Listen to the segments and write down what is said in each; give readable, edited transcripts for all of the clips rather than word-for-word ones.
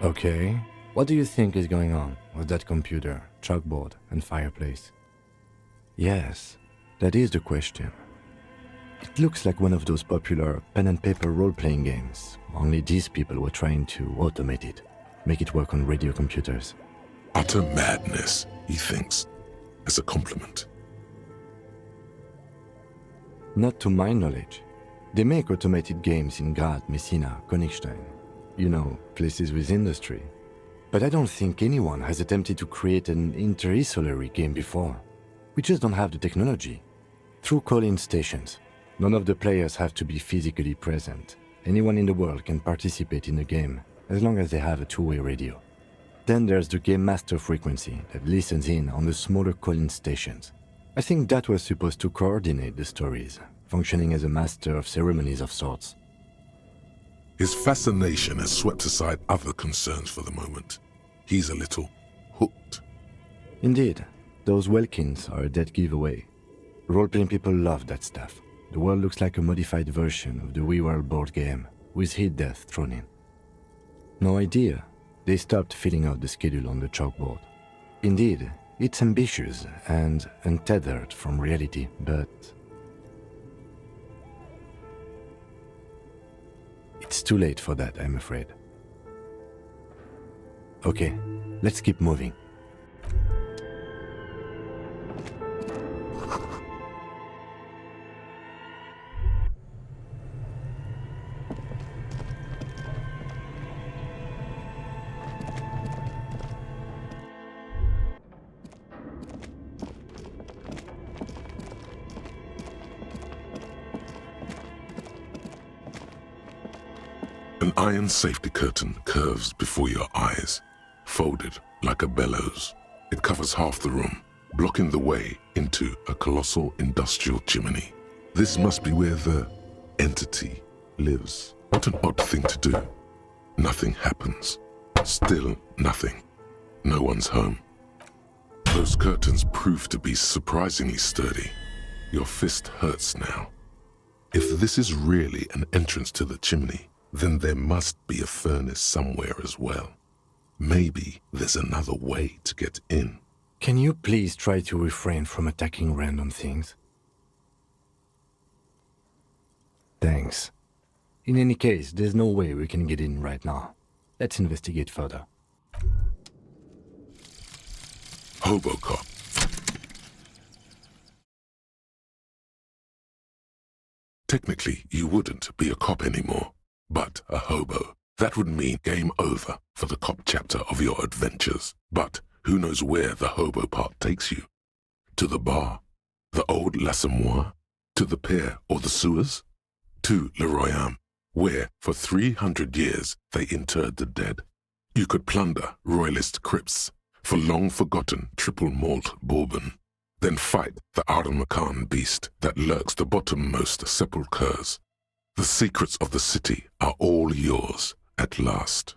Okay, what do you think is going on with that computer, chalkboard, and fireplace? Yes, that is the question. It looks like one of those popular pen and paper role-playing games, only these people were trying to automate it, make it work on radio computers. Utter madness, he thinks, as a compliment. Not to my knowledge. They make automated games in Graz, Messina, Königstein. You know, places with industry. But I don't think anyone has attempted to create an interstellar game before. We just don't have the technology. Through call-in stations, none of the players have to be physically present. Anyone in the world can participate in the game, as long as they have a two-way radio. Then there's the game master frequency that listens in on the smaller call-in stations. I think that was supposed to coordinate the stories, functioning as a master of ceremonies of sorts. His fascination has swept aside other concerns for the moment. He's a little hooked. Indeed, those Welkins are a dead giveaway. Role-playing people love that stuff. The world looks like a modified version of the WeWorld board game, with hit death thrown in. No idea. They stopped filling out the schedule on the chalkboard. Indeed, it's ambitious and untethered from reality, but it's too late for that, I'm afraid. Okay, let's keep moving. An iron safety curtain curves before your eyes, folded like a bellows. It covers half the room, blocking the way into a colossal industrial chimney. This must be where the entity lives. What an odd thing to do. Nothing happens. Still nothing. No one's home. Those curtains prove to be surprisingly sturdy. Your fist hurts now. If this is really an entrance to the chimney, then there must be a furnace somewhere as well. Maybe there's another way to get in. Can you please try to refrain from attacking random things? Thanks. In any case, there's no way we can get in right now. Let's investigate further. Hobocop. Technically, you wouldn't be a cop anymore, but a hobo. That would mean game over for the cop chapter of your adventures. But who knows where the hobo part takes you? To the bar? The old l'Assommoir? To the pier or the sewers? To Le Royaume, where for 300 years they interred the dead. You could plunder royalist crypts for long-forgotten triple malt bourbon, then fight the Arden-Macan beast that lurks the bottommost sepulchres. The secrets of the city are all yours at last.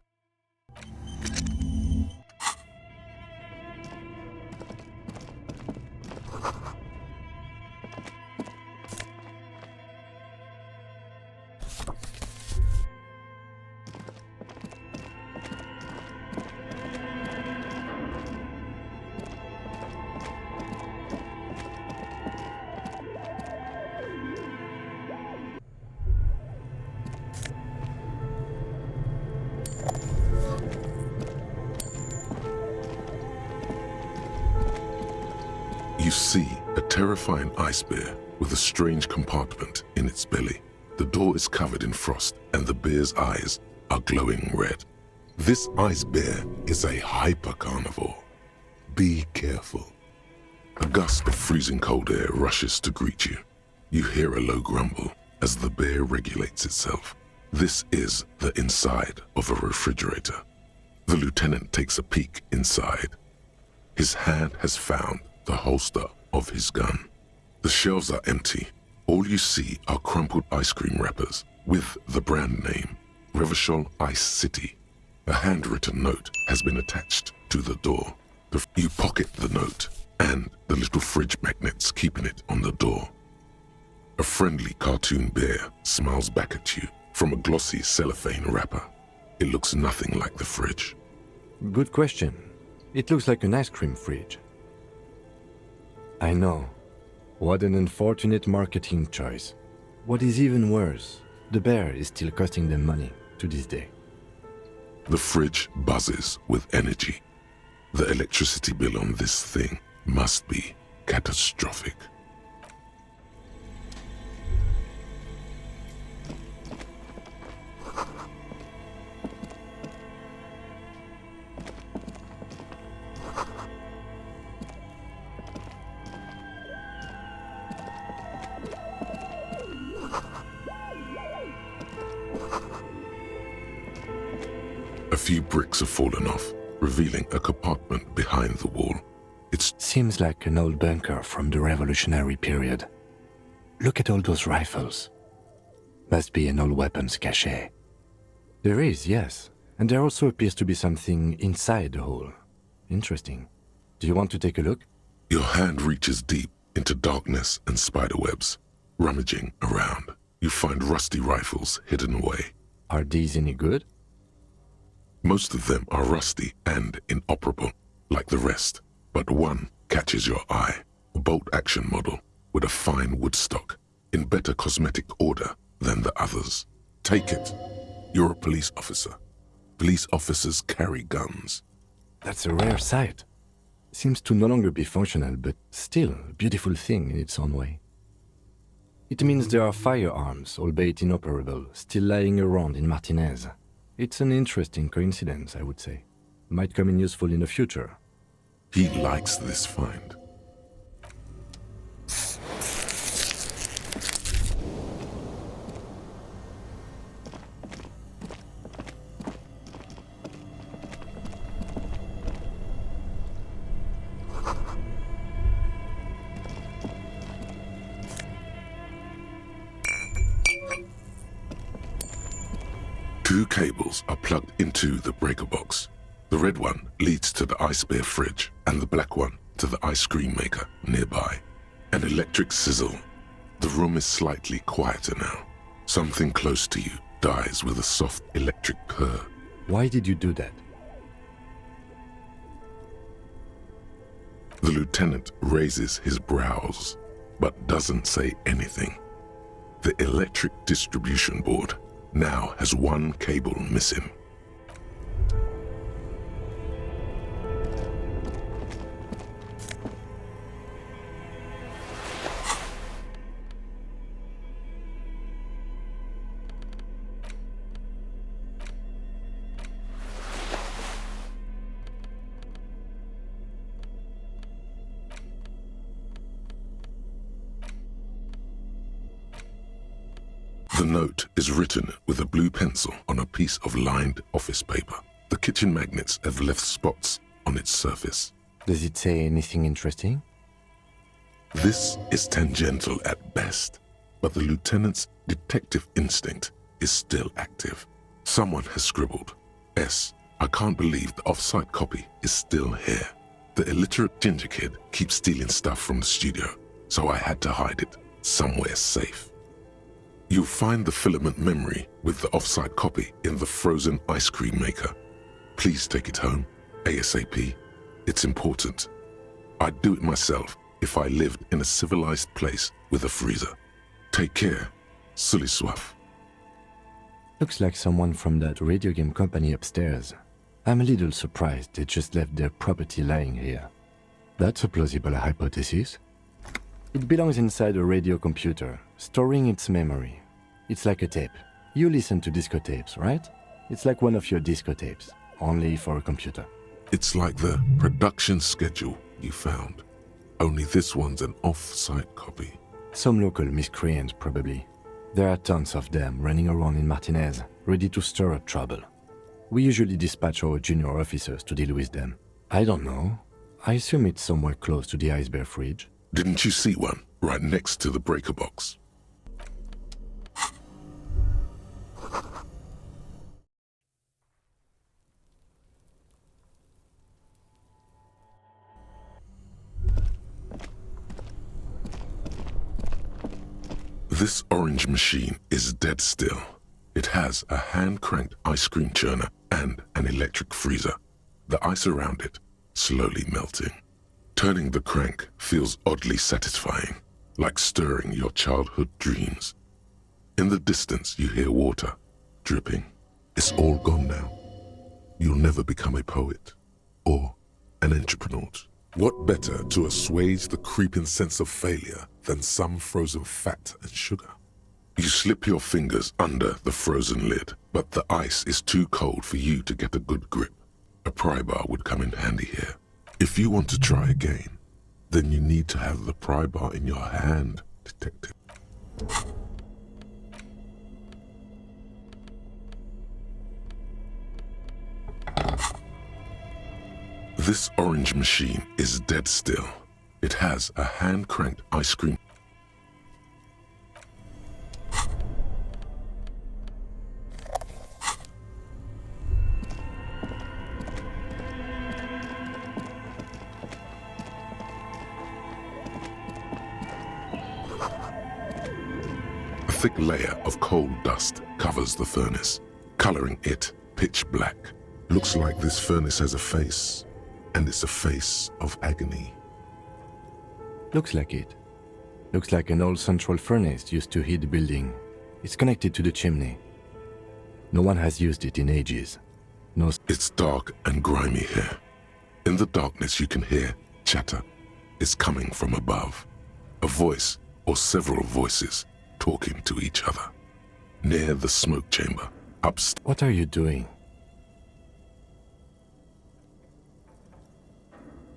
You see a terrifying ice bear with a strange compartment in its belly. The door is covered in frost and the bear's eyes are glowing red. This ice bear is a hyper-carnivore. Be careful. A gust of freezing cold air rushes to greet you. You hear a low grumble as the bear regulates itself. This is the inside of a refrigerator. The lieutenant takes a peek inside. His hand has found the holster of his gun. The shelves are empty. All you see are crumpled ice cream wrappers with the brand name, Revachol Ice City. A handwritten note has been attached to the door. You pocket the note and the little fridge magnets keeping it on the door. A friendly cartoon bear smiles back at you from a glossy cellophane wrapper. It looks nothing like the fridge. Good question. It looks like an ice cream fridge. I know. What an unfortunate marketing choice. What is even worse, the bear is still costing them money to this day. The fridge buzzes with energy. The electricity bill on this thing must be catastrophic. A few bricks have fallen off, revealing a compartment behind the wall. It seems like an old bunker from the revolutionary period. Look at all those rifles. Must be an old weapons cache. There is, yes. And there also appears to be something inside the hole. Interesting. Do you want to take a look? Your hand reaches deep into darkness and spiderwebs. Rummaging around, you find rusty rifles hidden away. Are these any good? Most of them are rusty and inoperable, like the rest. But one catches your eye, a bolt-action model with a fine wood stock, in better cosmetic order than the others. Take it. You're a police officer. Police officers carry guns. That's a rare sight. Seems to no longer be functional, but still a beautiful thing in its own way. It means there are firearms, albeit inoperable, still lying around in Martinez. It's an interesting coincidence, I would say. Might come in useful in the future. He likes this find. Two cables are plugged into the breaker box. The red one leads to the ice bear fridge, and the black one to the ice cream maker nearby. An electric sizzle. The room is slightly quieter now. Something close to you dies with a soft electric purr. Why did you do that? The lieutenant raises his brows, but doesn't say anything. The electric distribution board now has one cable missing. The note is written with a blue pencil on a piece of lined office paper. The kitchen magnets have left spots on its surface. Does it say anything interesting? This is tangential at best, but the lieutenant's detective instinct is still active. Someone has scribbled, S. I can't believe the off-site copy is still here. The illiterate ginger kid keeps stealing stuff from the studio, so I had to hide it somewhere safe. You'll find the filament memory with the off-site copy in the frozen ice cream maker. Please take it home, ASAP. It's important. I'd do it myself if I lived in a civilized place with a freezer. Take care, Sully Soif. Looks like someone from that radio game company upstairs. I'm a little surprised they just left their property lying here. That's a plausible hypothesis. It belongs inside a radio computer, storing its memory. It's like a tape. You listen to disco tapes, right? It's like one of your disco tapes, only for a computer. It's like the production schedule you found. Only this one's an off-site copy. Some local miscreant, probably. There are tons of them running around in Martinez, ready to stir up trouble. We usually dispatch our junior officers to deal with them. I don't know. I assume it's somewhere close to the ice bear fridge. Didn't you see one right next to the breaker box? This orange machine is dead still. It has a hand-cranked ice cream churner and an electric freezer. The ice around it slowly melting. Turning the crank feels oddly satisfying, like stirring your childhood dreams. In the distance, you hear water dripping. It's all gone now. You'll never become a poet or an entrepreneur. What better to assuage the creeping sense of failure than some frozen fat and sugar? You slip your fingers under the frozen lid, but the ice is too cold for you to get a good grip. A pry bar would come in handy here. If you want to try again, then you need to have the pry bar in your hand, detective. This orange machine is dead still. It has a hand-cranked ice cream. A thick layer of coal dust covers the furnace, coloring it pitch black. Looks like this furnace has a face, and it's a face of agony. Looks like it. Looks like an old central furnace used to heat the building. It's connected to the chimney. No one has used it in ages. No. It's dark and grimy here. In the darkness you can hear chatter. It's coming from above. A voice or several voices talking to each other. Near the smoke chamber, upstairs. What are you doing?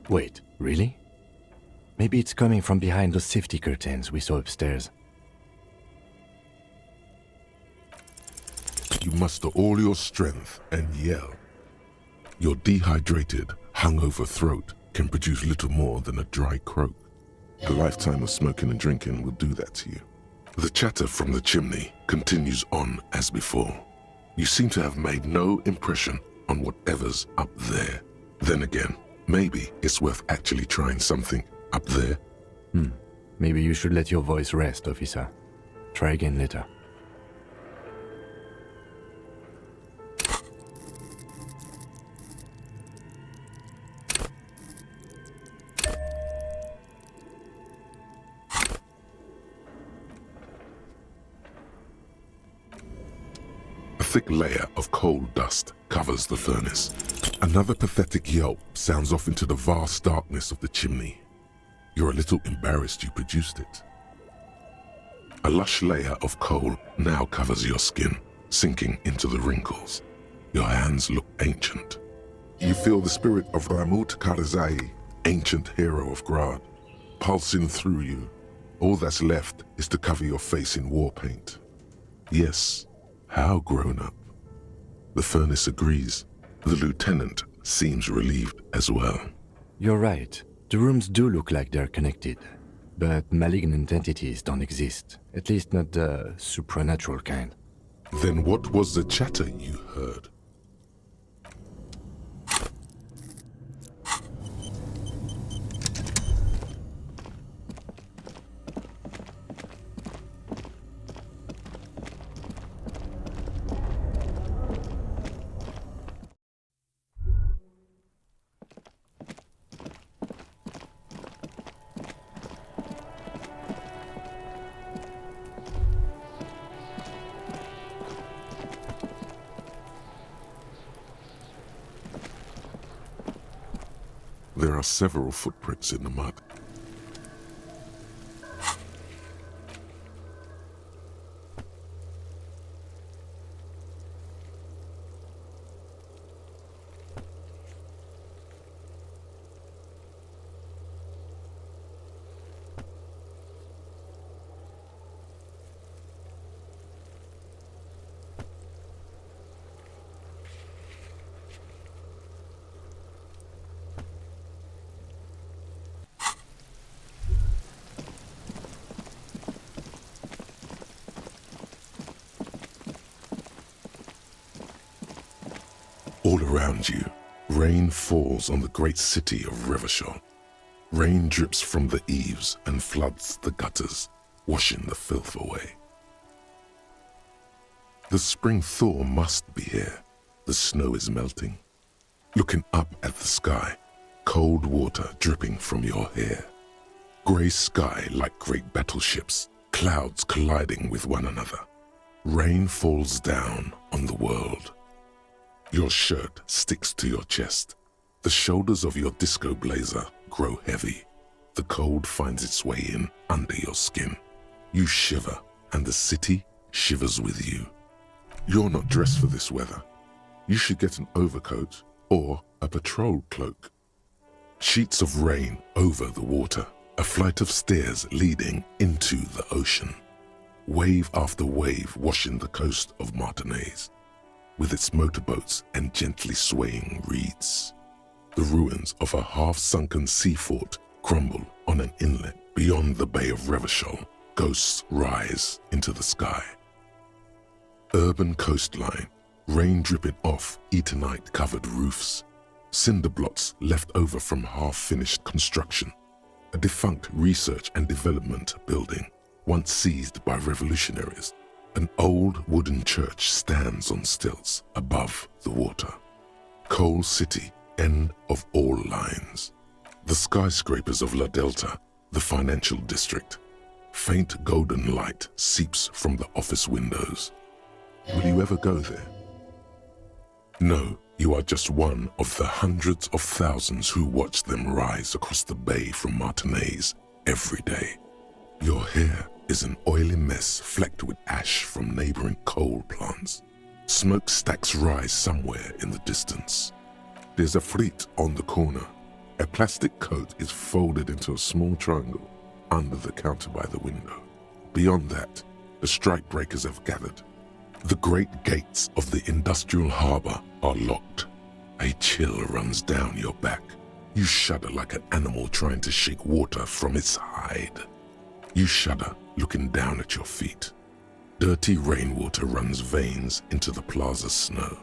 Wait, really? Maybe it's coming from behind those safety curtains we saw upstairs. You muster all your strength and yell. Your dehydrated, hungover throat can produce little more than a dry croak. A lifetime of smoking and drinking will do that to you. The chatter from the chimney continues on as before. You seem to have made no impression on whatever's up there. Then again, maybe it's worth actually trying something up there. Maybe you should let your voice rest, officer. Try again later. A thick layer of coal dust covers the furnace. Another pathetic yelp sounds off into the vast darkness of the chimney. You're a little embarrassed you produced it. A lush layer of coal now covers your skin, sinking into the wrinkles. Your hands look ancient. You feel the spirit of Ramut Karzai, ancient hero of Grad, pulsing through you. All that's left is to cover your face in war paint. Yes, how grown up. The furnace agrees. The lieutenant seems relieved as well. You're right. The rooms do look like they're connected. But malignant entities don't exist. At least not the supernatural kind. Then what was the chatter you heard? There are several footprints in the mud. All around you, rain falls on the great city of Revachol. Rain drips from the eaves and floods the gutters, washing the filth away. The spring thaw must be here. The snow is melting. Looking up at the sky, cold water dripping from your hair. Grey sky like great battleships, clouds colliding with one another. Rain falls down on the world. Your shirt sticks to your chest. The shoulders of your disco blazer grow heavy. The cold finds its way in under your skin. You shiver, and the city shivers with you. You're not dressed for this weather. You should get an overcoat or a patrol cloak. Sheets of rain over the water, a flight of stairs leading into the ocean. Wave after wave washing the coast of Martinaise, with its motorboats and gently swaying reeds. The ruins of a half-sunken sea fort crumble on an inlet beyond the Bay of Revachol. Ghosts rise into the sky. Urban coastline, rain dripping off Eternite-covered roofs, cinder blots left over from half-finished construction, a defunct research and development building, once seized by revolutionaries. An old wooden church stands on stilts above the water. Coal City, end of all lines. The skyscrapers of La Delta, the financial district. Faint golden light seeps from the office windows. Will you ever go there? No, you are just one of the hundreds of thousands who watch them rise across the bay from Martinaise every day. Your hair is an oily mess flecked with ash from neighboring coal plants. Smokestacks rise somewhere in the distance. There's a frit on the corner. A plastic coat is folded into a small triangle under the counter by the window. Beyond that, the strikebreakers have gathered. The great gates of the industrial harbor are locked. A chill runs down your back. You shudder like an animal trying to shake water from its hide. You shudder looking down at your feet. Dirty rainwater runs veins into the plaza's snow.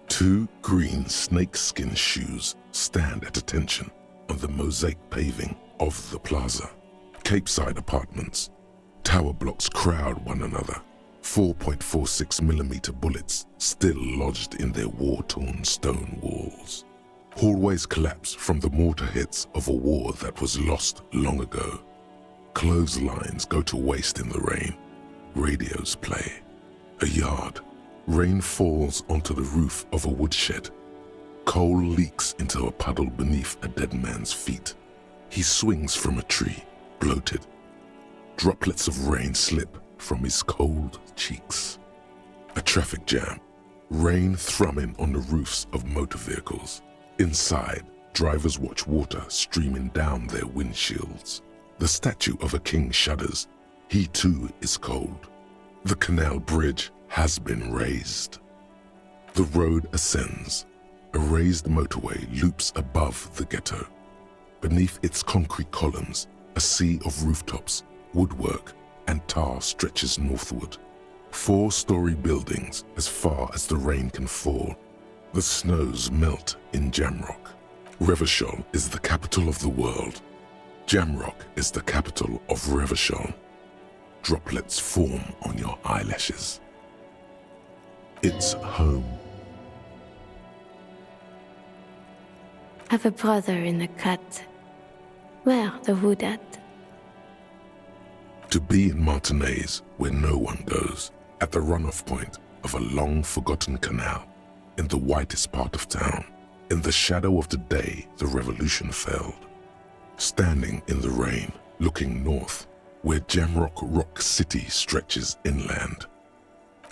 Two green snakeskin shoes stand at attention on the mosaic paving of the plaza. Capeside apartments. Tower blocks crowd one another. 4.46mm bullets still lodged in their war-torn stone walls. Hallways collapse from the mortar hits of a war that was lost long ago. Clotheslines go to waste in the rain. Radios play. A yard. Rain falls onto the roof of a woodshed. Coal leaks into a puddle beneath a dead man's feet. He swings from a tree, bloated. Droplets of rain slip from his cold cheeks. A traffic jam. Rain thrumming on the roofs of motor vehicles. Inside, drivers watch water streaming down their windshields. The statue of a king shudders. He too is cold. The canal bridge has been raised. The road ascends. A raised motorway loops above the ghetto. Beneath its concrete columns, a sea of rooftops, woodwork, and tar stretches northward. 4-story buildings as far as the rain can fall. The snows melt in Jamrock. Revachol is the capital of the world. Jamrock is the capital of Revachol. Droplets form on your eyelashes. It's home. I've a brother in the cut. Where the wood at? To be in Martinaise, where no one goes, at the runoff point of a long-forgotten canal, in the whitest part of town, in the shadow of the day the revolution failed. Standing in the rain, looking north, where Jamrock Rock City stretches inland.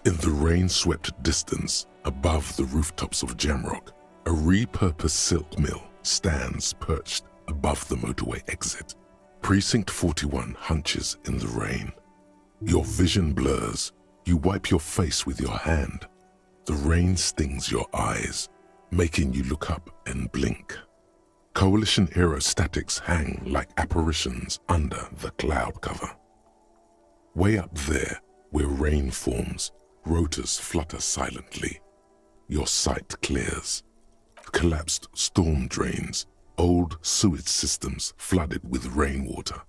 In the rain-swept distance, above the rooftops of Jamrock, a repurposed silk mill stands perched above the motorway exit. Precinct 41 hunches in the rain. Your vision blurs. You wipe your face with your hand. The rain stings your eyes, making you look up and blink. Coalition aerostatics hang like apparitions under the cloud cover. Way up there, where rain forms, rotors flutter silently. Your sight clears. Collapsed storm drains, old sewage systems flooded with rainwater.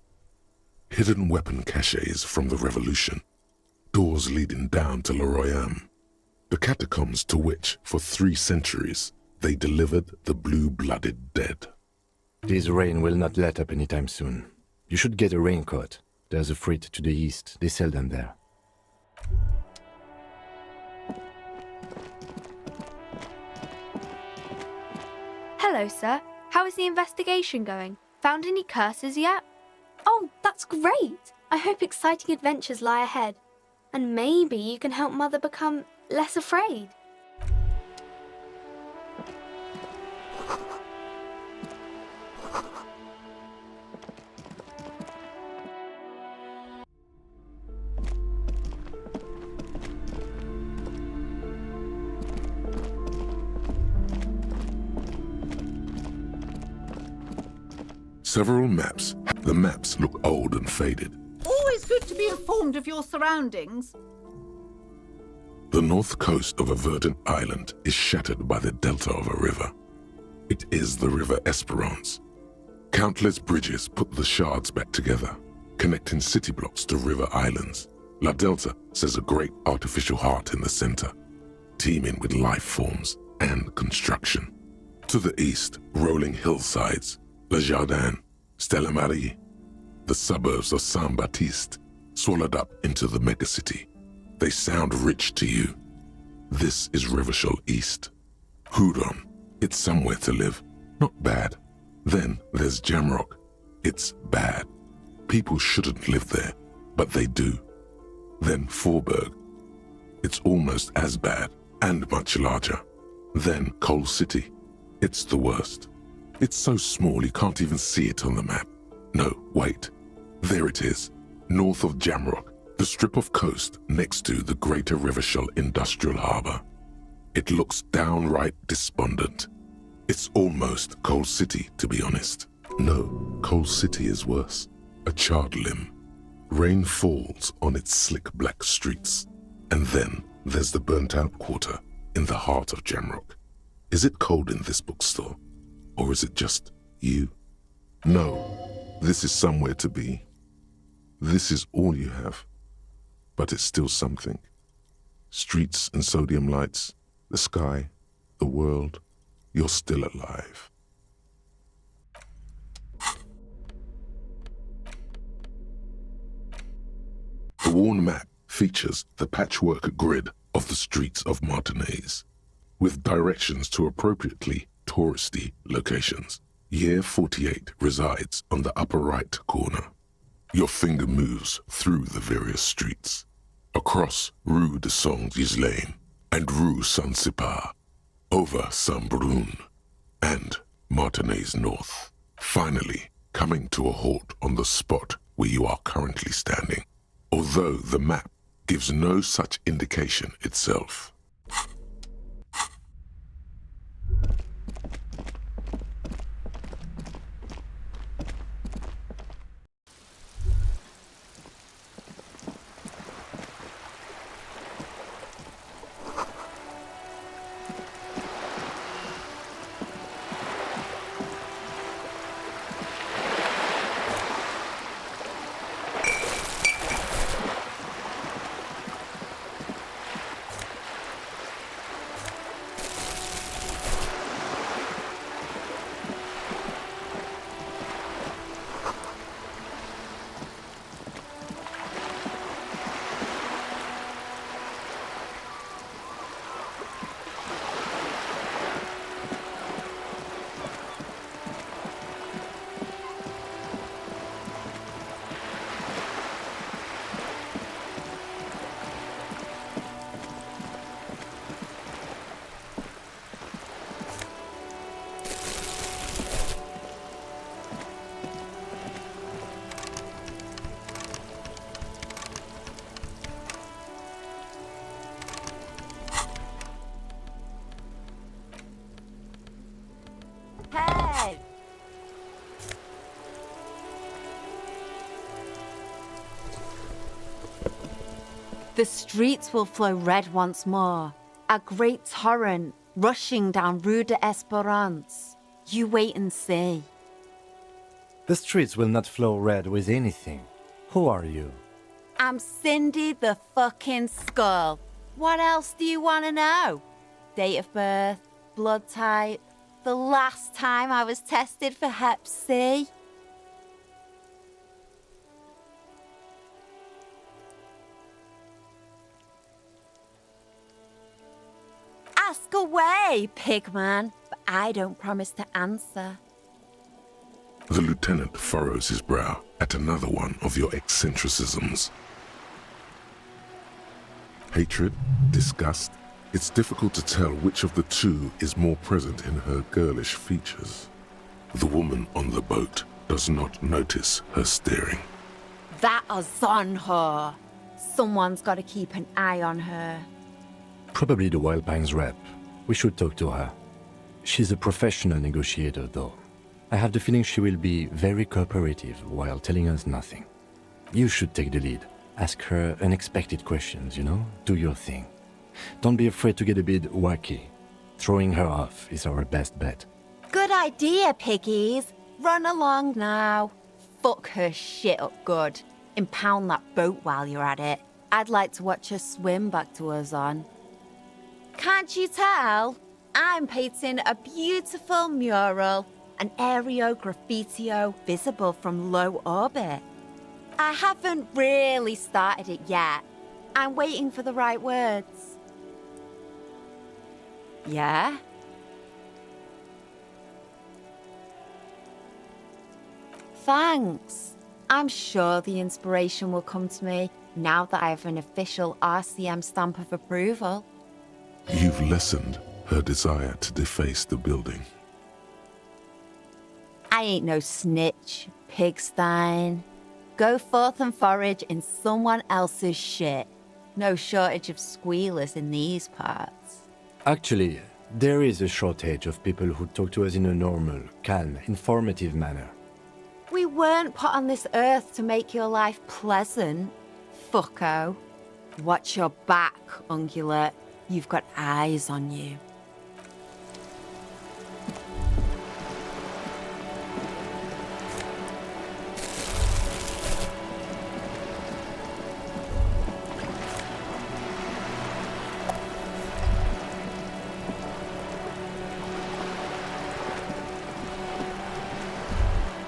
Hidden weapon caches from the revolution. Doors leading down to Le Royaume. The catacombs to which, for 3 centuries, they delivered the blue-blooded dead. This rain will not let up anytime soon. You should get a raincoat. There's a freight to the east. They sell them there. Hello, sir. How is the investigation going? Found any curses yet? Oh, that's great! I hope exciting adventures lie ahead. And maybe you can help Mother become less afraid. Several maps. The maps look old and faded. Always good to be informed of your surroundings. The north coast of a verdant island is shattered by the delta of a river. It is the River Esperance. Countless bridges put the shards back together, connecting city blocks to river islands. La Delta says a great artificial heart in the center, teeming with life forms and construction. To the east, rolling hillsides, Le Jardin, Stella Marie, the suburbs of Saint-Baptiste, swallowed up into the megacity. They sound rich to you. This is Revachol East. Houdon, it's somewhere to live. Not bad. Then there's Jamrock. It's bad. People shouldn't live there, but they do. Then Faubourg. It's almost as bad and much larger. Then Coal City. It's the worst. It's so small you can't even see it on the map. No, wait. There it is, north of Jamrock, the strip of coast next to the Greater Revachol Industrial Harbour. It looks downright despondent. It's almost Coal City, to be honest. No, Coal City is worse. A charred limb. Rain falls on its slick black streets. And then there's the burnt-out quarter in the heart of Jamrock. Is it cold in this bookstore? Or is it just you? No, this is somewhere to be. This is all you have. But it's still something. Streets and sodium lights, the sky, the world. You're still alive. The worn map features the patchwork grid of the streets of Martinaise, with directions to appropriately touristy locations. Year 48 resides on the upper right corner. Your finger moves through the various streets, across Rue de Saint-Ghislain and Rue Saint-Sipar, over Saint-Brun and Martinaise North, finally coming to a halt on the spot where you are currently standing, although the map gives no such indication itself. Hey! The streets will flow red once more, a great torrent rushing down Rue de Esperance. You wait and see. The streets will not flow red with anything. Who are you? I'm Cindy the fucking Skull. What else do you want to know? Date of birth, blood type, the last time I was tested for Hep C. Ask away, pigman, but I don't promise to answer. The lieutenant furrows his brow at another one of your eccentricisms. Hatred, disgust, it's difficult to tell which of the two is more present in her girlish features. The woman on the boat does not notice her staring. That is on her. Someone's got to keep an eye on her. Probably the Wild Pines rep. We should talk to her. She's a professional negotiator, though. I have the feeling she will be very cooperative while telling us nothing. You should take the lead. Ask her unexpected questions, you know? Do your thing. Don't be afraid to get a bit wacky. Throwing her off is our best bet. Good idea, piggies. Run along now. Fuck her shit up good. Impound that boat while you're at it. I'd like to watch her swim back to her on. Can't you tell? I'm painting a beautiful mural, an aereo graffitio visible from low orbit. I haven't really started it yet. I'm waiting for the right words. Yeah? Thanks. I'm sure the inspiration will come to me now that I have an official RCM stamp of approval. You've lessened her desire to deface the building. I ain't no snitch, pigstein. Go forth and forage in someone else's shit. No shortage of squealers in these parts. Actually, there is a shortage of people who talk to us in a normal, calm, informative manner. We weren't put on this earth to make your life pleasant, fucko. Watch your back, ungulate. You've got eyes on you.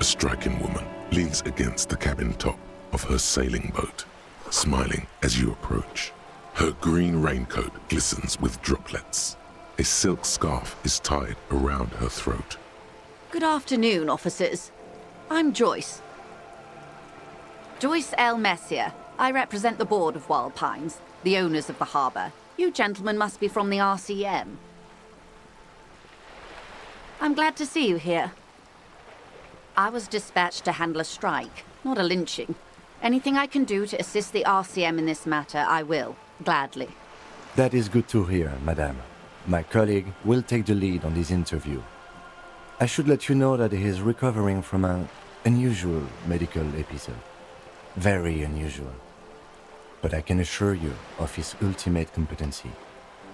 A striking woman leans against the cabin top of her sailing boat, smiling as you approach. Her green raincoat glistens with droplets. A silk scarf is tied around her throat. Good afternoon, officers. I'm Joyce. Joyce L. Messier. I represent the board of Wild Pines, the owners of the harbour. You gentlemen must be from the RCM. I'm glad to see you here. I was dispatched to handle a strike, not a lynching. Anything I can do to assist the RCM in this matter, I will, gladly. That is good to hear, madame. My colleague will take the lead on this interview. I should let you know that he is recovering from an unusual medical episode. Very unusual. But I can assure you of his ultimate competency.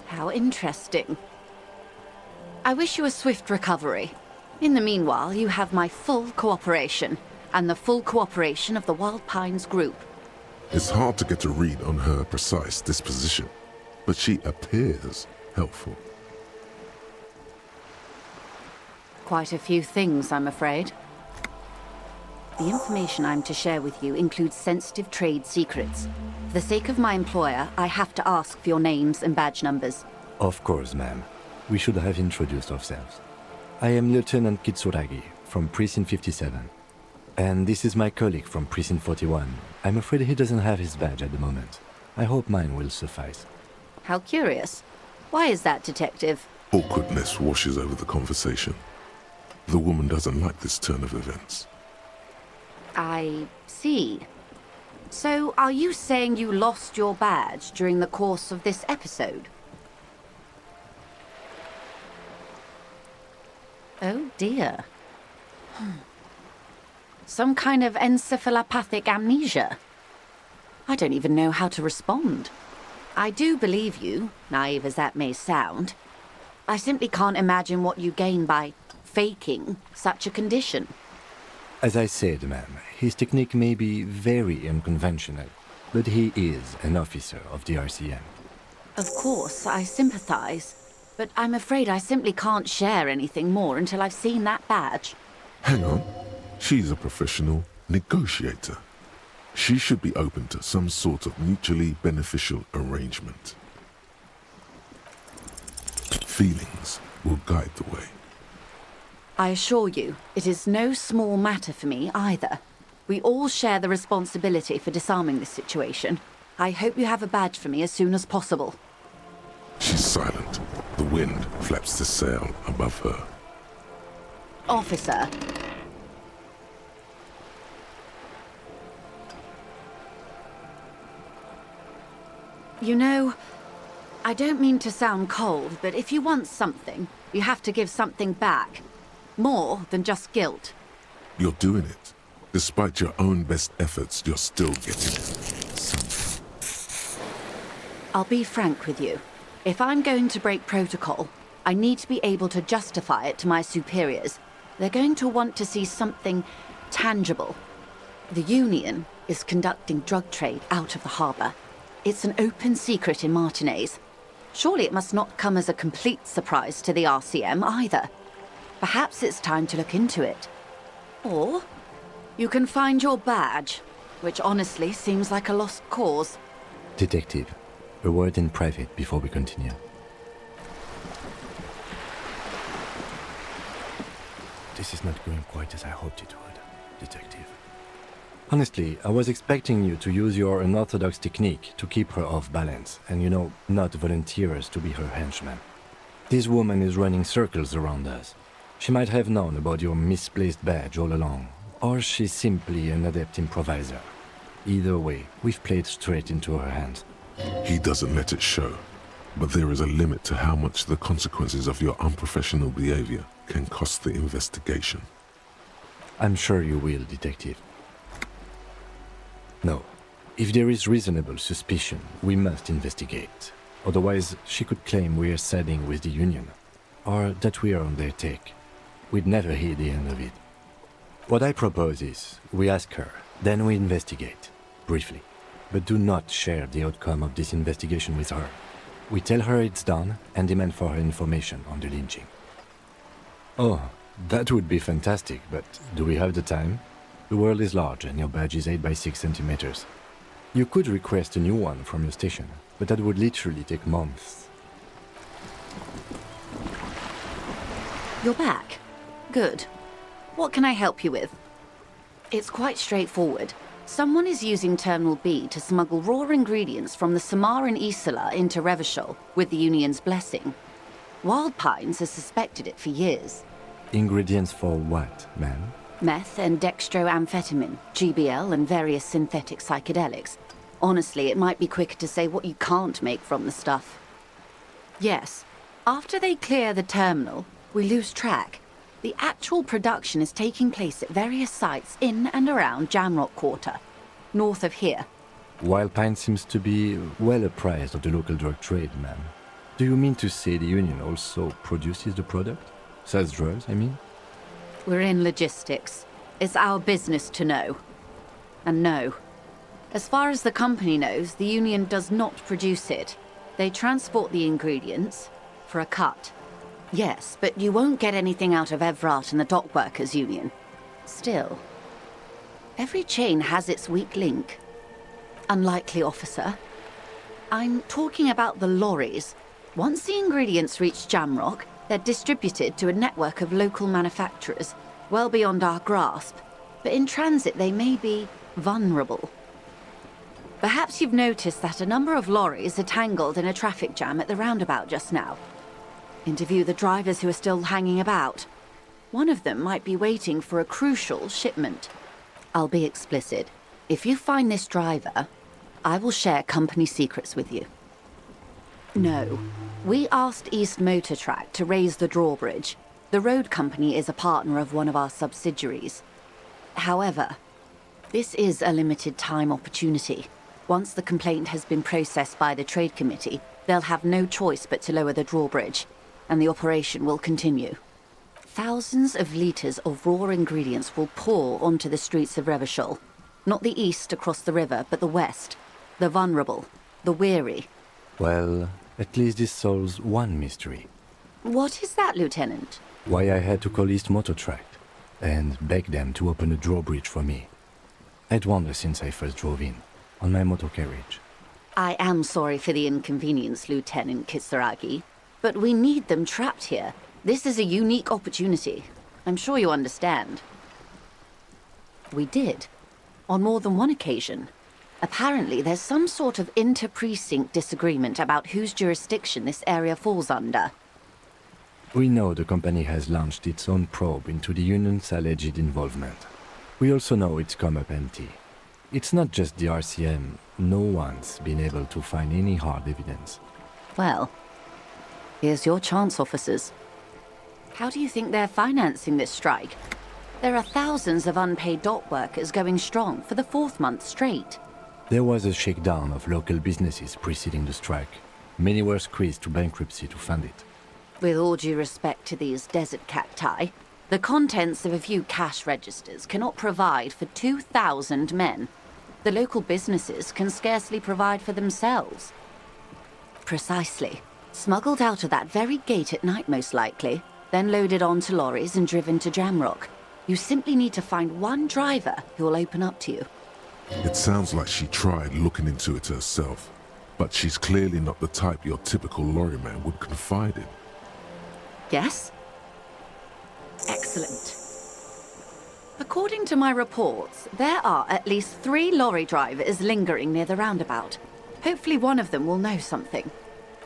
How interesting. I wish you a swift recovery. In the meanwhile, you have my full cooperation, and the full cooperation of the Wild Pines group. It's hard to get a read on her precise disposition, but she appears helpful. Quite a few things, I'm afraid. The information I'm to share with you includes sensitive trade secrets. For the sake of my employer, I have to ask for your names and badge numbers. Of course, ma'am. We should have introduced ourselves. I am Lieutenant Kitsuragi from Precinct 57. And this is my colleague from Precinct 41. I'm afraid he doesn't have his badge at the moment. I hope mine will suffice. How curious. Why is that, Detective? Awkwardness washes over the conversation. The woman doesn't like this turn of events. I see. So, are you saying you lost your badge during the course of this episode? Oh dear. Some kind of encephalopathic amnesia. I don't even know how to respond. I do believe you, naive as that may sound. I simply can't imagine what you gain by faking such a condition. As I said, ma'am, his technique may be very unconventional, but he is an officer of the RCM. Of course, I sympathize. But I'm afraid I simply can't share anything more until I've seen that badge. Hang on. She's a professional negotiator. She should be open to some sort of mutually beneficial arrangement. Feelings will guide the way. I assure you, it is no small matter for me either. We all share the responsibility for disarming this situation. I hope you have a badge for me as soon as possible. She's silent. The wind flaps the sail above her. Officer. You know, I don't mean to sound cold, but if you want something, you have to give something back. More than just guilt. You're doing it. Despite your own best efforts, you're still getting something. I'll be frank with you. If I'm going to break protocol, I need to be able to justify it to my superiors. They're going to want to see something tangible. The Union is conducting drug trade out of the harbour. It's an open secret in Martinez. Surely it must not come as a complete surprise to the RCM either. Perhaps it's time to look into it. Or you can find your badge, which honestly seems like a lost cause. Detective, a word in private before we continue. This is not going quite as I hoped it would, Detective. Honestly, I was expecting you to use your unorthodox technique to keep her off balance and, not volunteer us to be her henchman. This woman is running circles around us. She might have known about your misplaced badge all along, or she's simply an adept improviser. Either way, we've played straight into her hands. He doesn't let it show, but there is a limit to how much the consequences of your unprofessional behavior can cost the investigation. I'm sure you will, Detective. No. If there is reasonable suspicion, we must investigate. Otherwise, she could claim we are siding with the Union, or that we are on their take. We'd never hear the end of it. What I propose is, we ask her, then we investigate, briefly. But do not share the outcome of this investigation with her. We tell her it's done and demand for her information on the lynching. Oh, that would be fantastic, but do we have the time? The world is large and your badge is 8 by 6 centimeters. You could request a new one from your station, but that would literally take months. You're back. Good. What can I help you with? It's quite straightforward. Someone is using Terminal B to smuggle raw ingredients from the Samar and Isola into Revachol with the Union's blessing. Wild Pines has suspected it for years. Ingredients for what, ma'am? Meth and dextroamphetamine, GBL, and various synthetic psychedelics. Honestly, it might be quicker to say what you can't make from the stuff. Yes, after they clear the terminal, we lose track. The actual production is taking place at various sites in and around Jamrock Quarter, north of here. Wild Pine seems to be well apprised of the local drug trade, ma'am. Do you mean to say the Union also produces the product? Sells drugs, I mean? We're in logistics. It's our business to know. And no. As far as the company knows, the Union does not produce it. They transport the ingredients for a cut. Yes, but you won't get anything out of Evrat and the Dock Workers Union. Still, every chain has its weak link. Unlikely, officer. I'm talking about the lorries. Once the ingredients reach Jamrock, they're distributed to a network of local manufacturers, well beyond our grasp. But in transit, they may be vulnerable. Perhaps you've noticed that a number of lorries are tangled in a traffic jam at the roundabout just now. Interview the drivers who are still hanging about. One of them might be waiting for a crucial shipment. I'll be explicit. If you find this driver, I will share company secrets with you. No. We asked East Motor Track to raise the drawbridge. The road company is a partner of one of our subsidiaries. However, this is a limited time opportunity. Once the complaint has been processed by the Trade Committee, they'll have no choice but to lower the drawbridge, and the operation will continue. Thousands of litres of raw ingredients will pour onto the streets of Revachol. Not the east across the river, but the west. The vulnerable, the weary. Well, At least this solves one mystery. What is that, Lieutenant? Why I had to call East Motor Tract and beg them to open a drawbridge for me. I'd wondered since I first drove in, on my motor carriage. I am sorry for the inconvenience, Lieutenant Kisaragi, but we need them trapped here. This is a unique opportunity. I'm sure you understand. We did, on more than one occasion. Apparently, there's some sort of inter-precinct disagreement about whose jurisdiction this area falls under. We know the company has launched its own probe into the union's alleged involvement. We also know it's come up empty. It's not just the RCM. No one's been able to find any hard evidence. Well, here's your chance, officers. How do you think they're financing this strike? There are thousands of unpaid dock workers going strong for the 4th month straight. There was a shakedown of local businesses preceding the strike. Many were squeezed to bankruptcy to fund it. With all due respect to these desert cacti, the contents of a few cash registers cannot provide for 2,000 men. The local businesses can scarcely provide for themselves. Precisely. Smuggled out of that very gate at night, most likely, then loaded onto lorries and driven to Jamrock. You simply need to find one driver who will open up to you. It sounds like she tried looking into it herself, but she's clearly not the type your typical lorryman would confide in. Yes? Excellent. According to my reports, there are at least 3 lorry drivers lingering near the roundabout. Hopefully one of them will know something.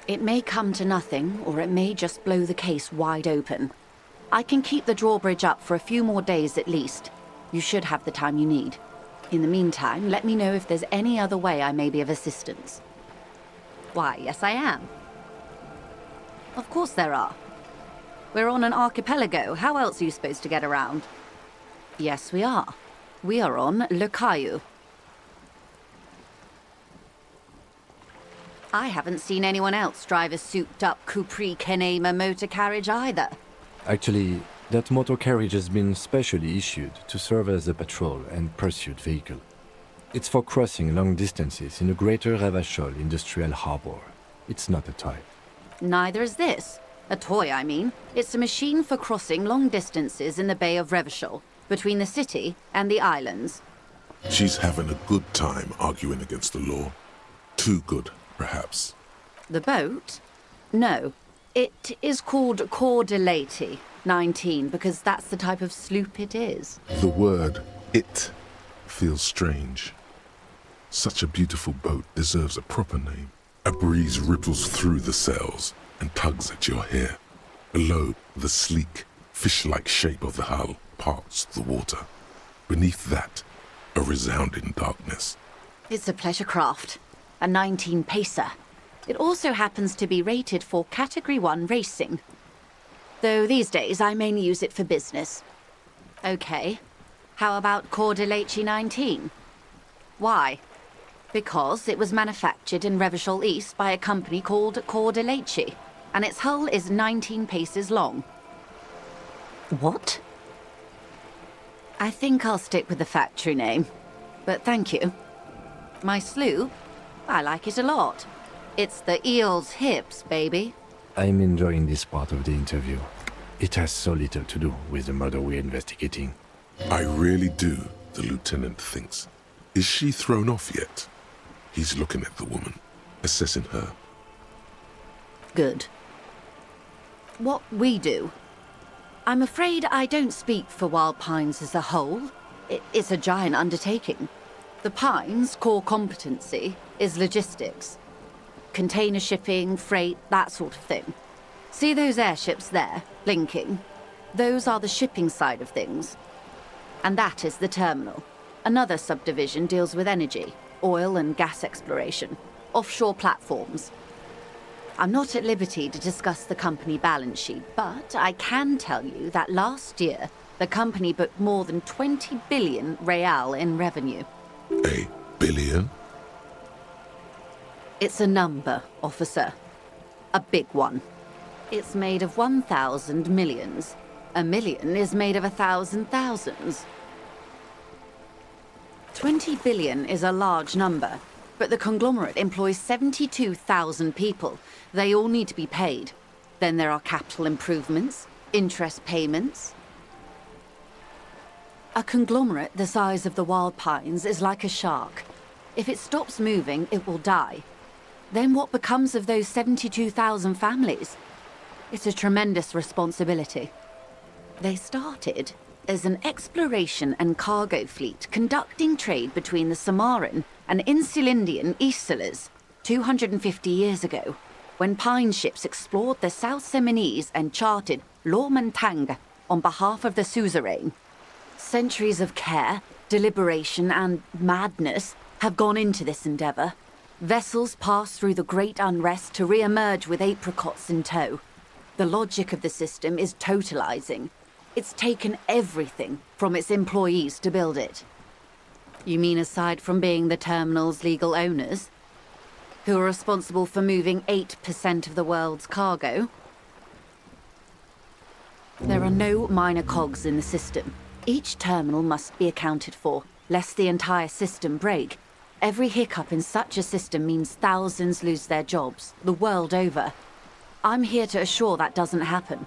It may come to nothing, or it may just blow the case wide open. I can keep the drawbridge up for a few more days at least. You should have the time you need. In the meantime, let me know if there's any other way I may be of assistance. Why, yes I am. Of course there are. We're on an archipelago. How else are you supposed to get around? Yes, we are. We are on Le Caillou. I haven't seen anyone else drive a souped-up Capri Kenema motor carriage either. Actually, that motor carriage has been specially issued to serve as a patrol and pursuit vehicle. It's for crossing long distances in the greater Revachol industrial harbor. It's not a toy. Neither is this. A toy, I mean. It's a machine for crossing long distances in the Bay of Revachol, between the city and the islands. She's having a good time arguing against the law. Too good, perhaps. The boat? No. It is called Cordelati 19 because that's the type of sloop it is. The word "it" feels strange. Such a beautiful boat deserves a proper name. A breeze ripples through the sails and tugs at your hair. Below, the sleek, fish-like shape of the hull parts the water. Beneath that, a resounding darkness. It's a pleasure craft. A 19 pacer. It also happens to be rated for Category 1 racing. Though these days I mainly use it for business. Okay. How about Cordelati 19? Why? Because it was manufactured in Revachol East by a company called Cordelati, and its hull is 19 paces long. What? I think I'll stick with the factory name. But thank you. My sloop? I like it a lot. It's the eel's hips, baby. I'm enjoying this part of the interview. It has so little to do with the murder we're investigating. I really do, the lieutenant thinks. Is she thrown off yet? He's looking at the woman, assessing her. Good. What we do. I'm afraid I don't speak for Wild Pines as a whole. It's a giant undertaking. The Pines' core competency is logistics. Container shipping, freight, that sort of thing. See those airships there, blinking? Those are the shipping side of things. And that is the terminal. Another subdivision deals with energy, oil and gas exploration, offshore platforms. I'm not at liberty to discuss the company balance sheet, but I can tell you that last year, the company booked more than 20 billion real in revenue. A billion? It's a number, officer. A big one. It's made of 1,000 millions. A million is made of 1,000 thousands. 20 billion is a large number, But the conglomerate employs 72,000 people. They all need to be paid. Then there are capital improvements, interest payments. A conglomerate the size of the Wild Pines is like a shark. If it stops moving, it will die. Then what becomes of those 72,000 families? It's a tremendous responsibility. They started as an exploration and cargo fleet conducting trade between the Samaran and Insulindian Isolas 250 years ago, when pine ships explored the South Seminese and charted Lomantang on behalf of the suzerain. Centuries of care, deliberation, and madness have gone into this endeavor. Vessels pass through the great unrest to re-emerge with apricots in tow. The logic of the system is totalizing. It's taken everything from its employees to build it. You mean aside from being the terminal's legal owners, who are responsible for moving 8% of the world's cargo? There are no minor cogs in the system. Each terminal must be accounted for, lest the entire system break. Every hiccup in such a system means thousands lose their jobs, the world over. I'm here to assure that doesn't happen.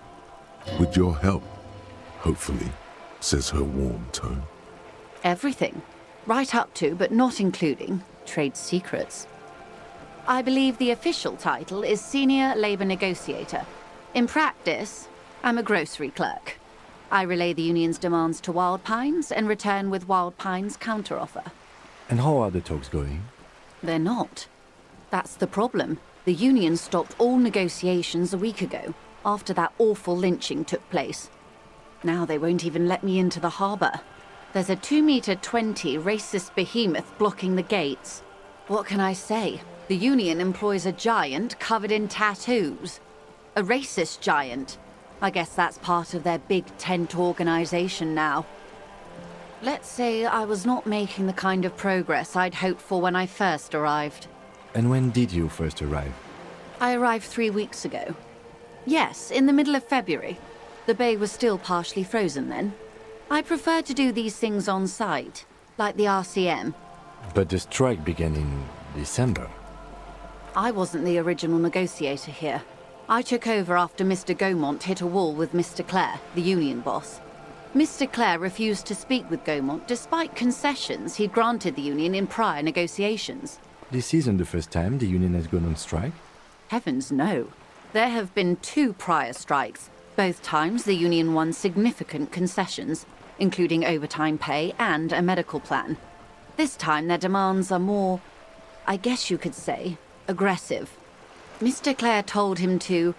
With your help, hopefully, says her warm tone. Everything. Right up to, but not including, trade secrets. I believe the official title is Senior Labor Negotiator. In practice, I'm a grocery clerk. I relay the union's demands to Wild Pines and return with Wild Pines' counteroffer. And how are the talks going? They're not. That's the problem. The union stopped all negotiations a week ago, after that awful lynching took place. Now they won't even let me into the harbour. There's a 2-meter-20 racist behemoth blocking the gates. What can I say? The union employs a giant covered in tattoos. A racist giant. I guess that's part of their big tent organization now. Let's say I was not making the kind of progress I'd hoped for when I first arrived. And when did you first arrive? I arrived 3 weeks ago. Yes, in the middle of February. The bay was still partially frozen then. I prefer to do these things on site, like the RCM. But the strike began in December. I wasn't the original negotiator here. I took over after Mr. Gaumont hit a wall with Mr. Clare, the union boss. Mr. Clare refused to speak with Gaumont despite concessions he'd granted the union in prior negotiations. This isn't the first time the union has gone on strike? Heavens no. There have been 2 prior strikes. Both times the union won significant concessions, including overtime pay and a medical plan. This time their demands are more, I guess you could say, aggressive. Mr. Clare told him to...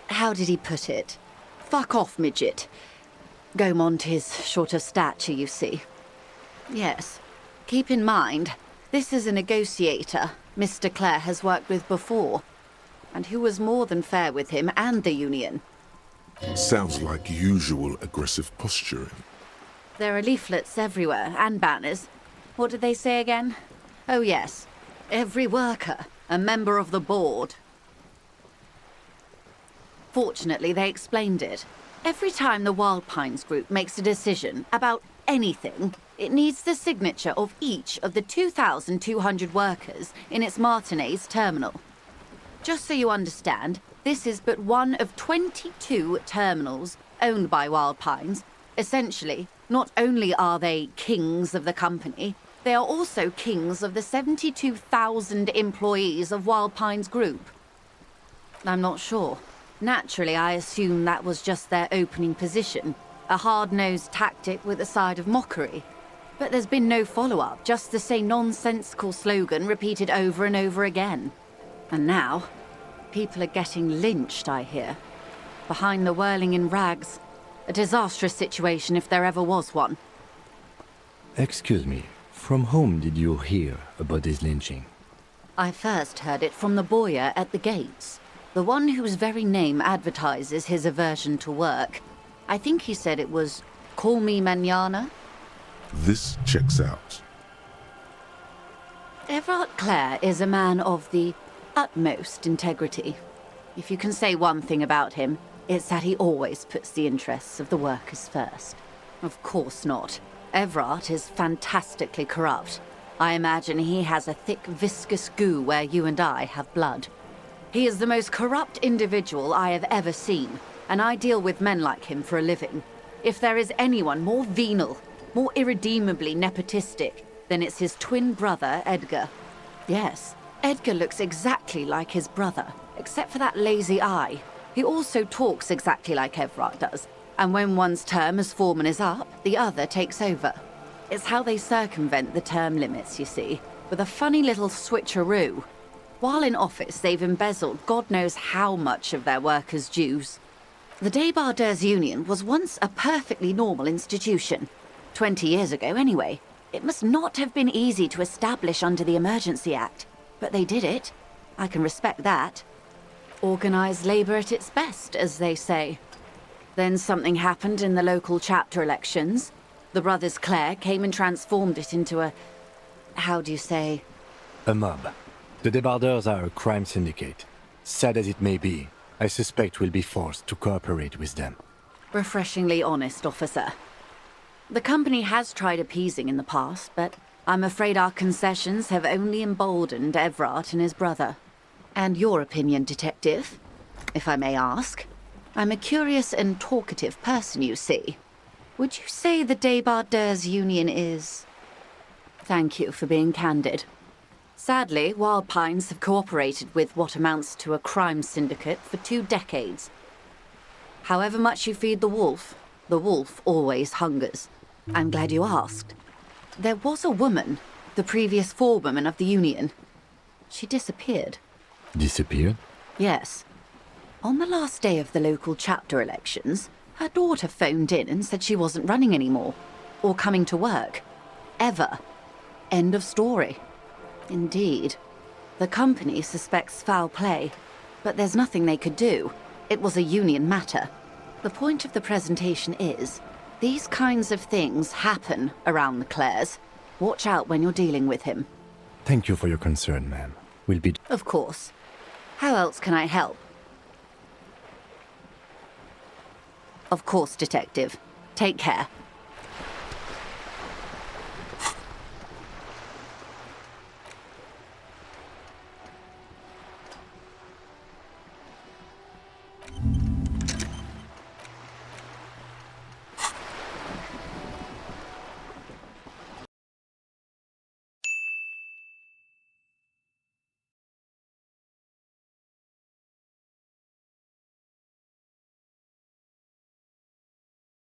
how did he put it? Fuck off, midget. Gaumont is short of stature, you see. Yes. Keep in mind, this is a negotiator Mr. Clare has worked with before, and who was more than fair with him and the union. Sounds like usual aggressive posturing. There are leaflets everywhere, and banners. What did they say again? Oh yes, every worker, a member of the board. Fortunately, they explained it. Every time the Wild Pines group makes a decision about anything, it needs the signature of each of the 2,200 workers in its Martinez terminal. Just so you understand, this is but one of 22 terminals owned by Wild Pines. Essentially, not only are they kings of the company, they are also kings of the 72,000 employees of Wild Pines Group. I'm not sure. Naturally, I assume that was just their opening position, a hard-nosed tactic with a side of mockery. But there's been no follow-up, just the same nonsensical slogan repeated over and over again. And now, people are getting lynched, I hear. Behind the whirling in rags. A disastrous situation if there ever was one. Excuse me, from whom did you hear about this lynching? I first heard it from the bowyer at the gates. The one whose very name advertises his aversion to work. I think he said it was, "Call me mañana." This checks out. Everard Clare is a man of the utmost integrity. If you can say one thing about him, it's that he always puts the interests of the workers first. Of course not. Everard is fantastically corrupt. I imagine he has a thick, viscous goo where you and I have blood. He is the most corrupt individual I have ever seen, and I deal with men like him for a living. If there is anyone more venal, more irredeemably nepotistic, then it's his twin brother, Edgar. Yes, Edgar looks exactly like his brother, except for that lazy eye. He also talks exactly like Evrart does, and when one's term as foreman is up, the other takes over. It's how they circumvent the term limits, you see, with a funny little switcheroo. While in office, they've embezzled God knows how much of their workers' dues. The Débardeurs Union was once a perfectly normal institution. 20 years ago, anyway. It must not have been easy to establish under the Emergency Act, but they did it. I can respect that. Organised labour at its best, as they say. Then something happened in the local chapter elections. The brothers Clare came and transformed it into a... how do you say? A mob. The Débardeurs are a crime syndicate. Sad as it may be, I suspect we'll be forced to cooperate with them. Refreshingly honest, officer. The company has tried appeasing in the past, but I'm afraid our concessions have only emboldened Evrart and his brother. And your opinion, Detective, if I may ask? I'm a curious and talkative person, you see. Would you say the Débardeurs Union is... Thank you for being candid. Sadly, Wild Pines have cooperated with what amounts to a crime syndicate for 2 decades. However much you feed the wolf always hungers. I'm glad you asked. There was a woman, the previous forewoman of the Union. She disappeared. Disappeared? Yes. On the last day of the local chapter elections, her daughter phoned in and said she wasn't running anymore, or coming to work. Ever. End of story. Indeed. The company suspects foul play, but there's nothing they could do. It was a union matter. The point of the presentation is, these kinds of things happen around the Clares. Watch out when you're dealing with him. Thank you for your concern, ma'am. We'll be... Of course. How else can I help? Of course, Detective. Take care.